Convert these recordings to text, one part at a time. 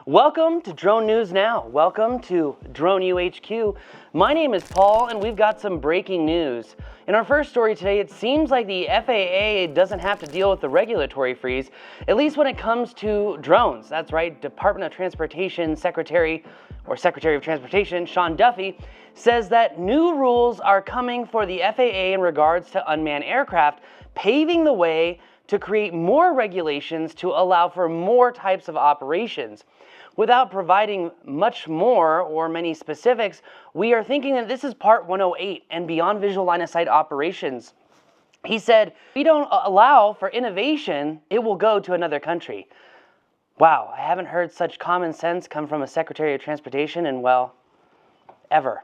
Welcome to Drone News Now. Welcome to Drone UHQ. My name is Paul, and we've got some breaking news. In our first story today, it seems like the FAA doesn't have to deal with the regulatory freeze, at least when it comes to drones. That's right, Department of Transportation Secretary of Transportation Sean Duffy says that new rules are coming for the FAA in regards to unmanned aircraft, paving the way to create more regulations to allow for more types of operations. Without providing much more or many specifics, we are thinking that this is Part 108 and beyond visual line of sight operations. He said, if we don't allow for innovation, it will go to another country. Wow, I haven't heard such common sense come from a Secretary of Transportation in, well, ever.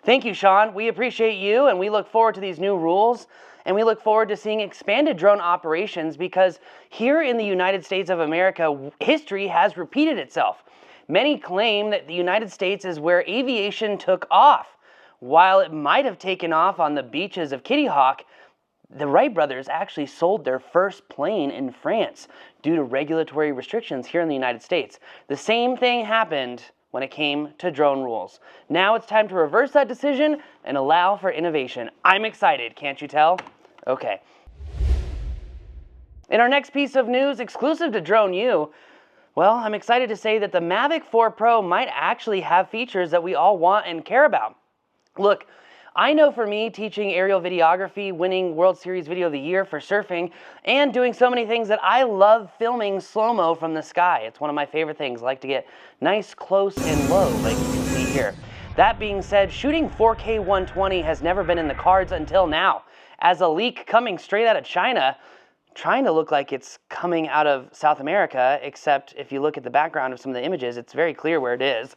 Thank you, Sean. We appreciate you, and we look forward to these new rules, and we look forward to seeing expanded drone operations because here in the United States of America, history has repeated itself. Many claim that the United States is where aviation took off. While it might have taken off on the beaches of Kitty Hawk, the Wright brothers actually sold their first plane in France due to regulatory restrictions here in the United States. The same thing happened when it came to drone rules. Now it's time to reverse that decision and allow for innovation. I'm excited, can't you tell? Okay. In our next piece of news, exclusive to Drone U, well, I'm excited to say that the Mavic 4 Pro might actually have features that we all want and care about. Look, I know for me, teaching aerial videography, winning World Series Video of the Year for surfing, and doing so many things that I love filming slow-mo from the sky. It's one of my favorite things. I like to get nice, close, and low, like you can see here. That being said, shooting 4K 120 has never been in the cards until now. As a leak coming straight out of China, trying to look like it's coming out of South America, except if you look at the background of some of the images, it's very clear where it is.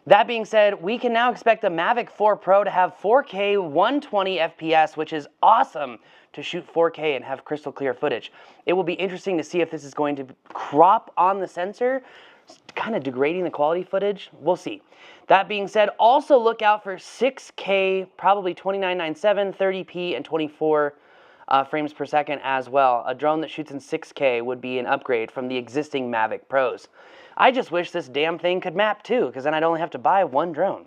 That being said, we can now expect the Mavic 4 Pro to have 4K 120 FPS, which is awesome to shoot 4K and have crystal clear footage. It will be interesting to see if this is going to crop on the sensor, kind of degrading the quality footage. We'll see. That being said, also look out for 6K, probably 2997, 30p, and 24 frames per second as well. A drone that shoots in 6K would be an upgrade from the existing Mavic Pros. I just wish this damn thing could map too, because then I'd only have to buy one drone.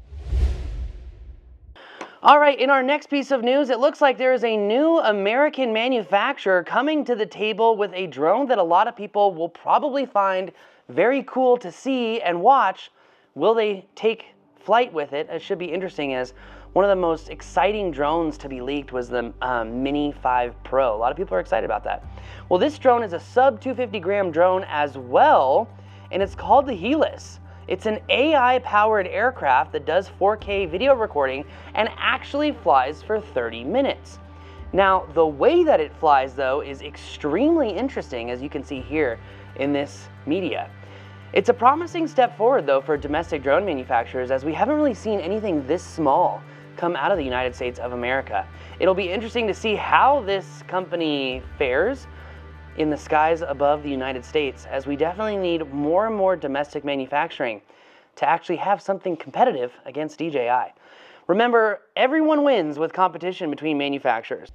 All right, in our next piece of news, it looks like there is a new American manufacturer coming to the table with a drone that a lot of people will probably find very cool to see and watch. Will they take flight with it? It should be interesting, as one of the most exciting drones to be leaked was the Mini 5 Pro. A lot of people are excited about that. Well, this drone is a sub 250 gram drone as well, and it's called the HELUS. It's an AI-powered aircraft that does 4K video recording and actually flies for 30 minutes. Now, the way that it flies, though, is extremely interesting, as you can see here in this media. It's a promising step forward, though, for domestic drone manufacturers, as we haven't really seen anything this small come out of the United States of America. It'll be interesting to see how this company fares in the skies above the United States, as we definitely need more and more domestic manufacturing to actually have something competitive against DJI. Remember, everyone wins with competition between manufacturers.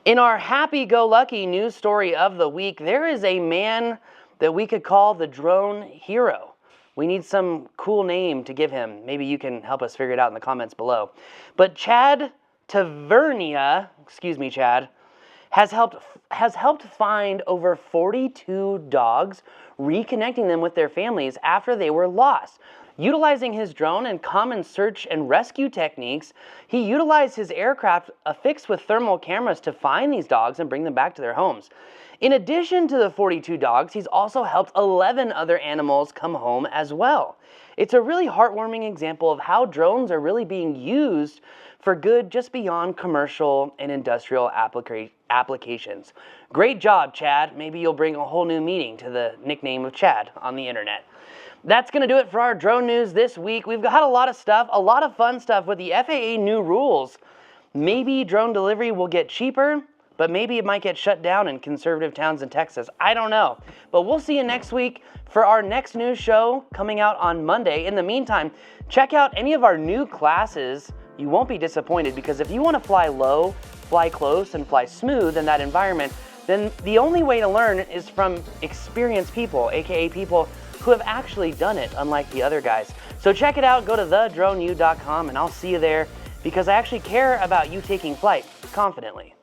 In our happy-go-lucky news story of the week, there is a man that we could call the drone hero. We need some cool name to give him. Maybe you can help us figure it out in the comments below. But Chad Tavernia, excuse me, Chad, has helped find over 42 dogs, reconnecting them with their families after they were lost. Utilizing his drone and common search and rescue techniques, he utilized his aircraft affixed with thermal cameras to find these dogs and bring them back to their homes. In addition to the 42 dogs, he's also helped 11 other animals come home as well. It's a really heartwarming example of how drones are really being used for good just beyond commercial and industrial applications. Great job, Chad. Maybe you'll bring a whole new meaning to the nickname of Chad on the internet. That's going to do it for our drone news this week. We've got a lot of stuff, a lot of fun stuff with the FAA new rules. Maybe drone delivery will get cheaper, but maybe it might get shut down in conservative towns in Texas. I don't know. But we'll see you next week for our next news show coming out on Monday. In the meantime, check out any of our new classes. You won't be disappointed, because if you want to fly low, fly close, and fly smooth in that environment, then the only way to learn is from experienced people, aka people who have actually done it, unlike the other guys. So check it out, go to thedroneu.com, and I'll see you there because I actually care about you taking flight confidently.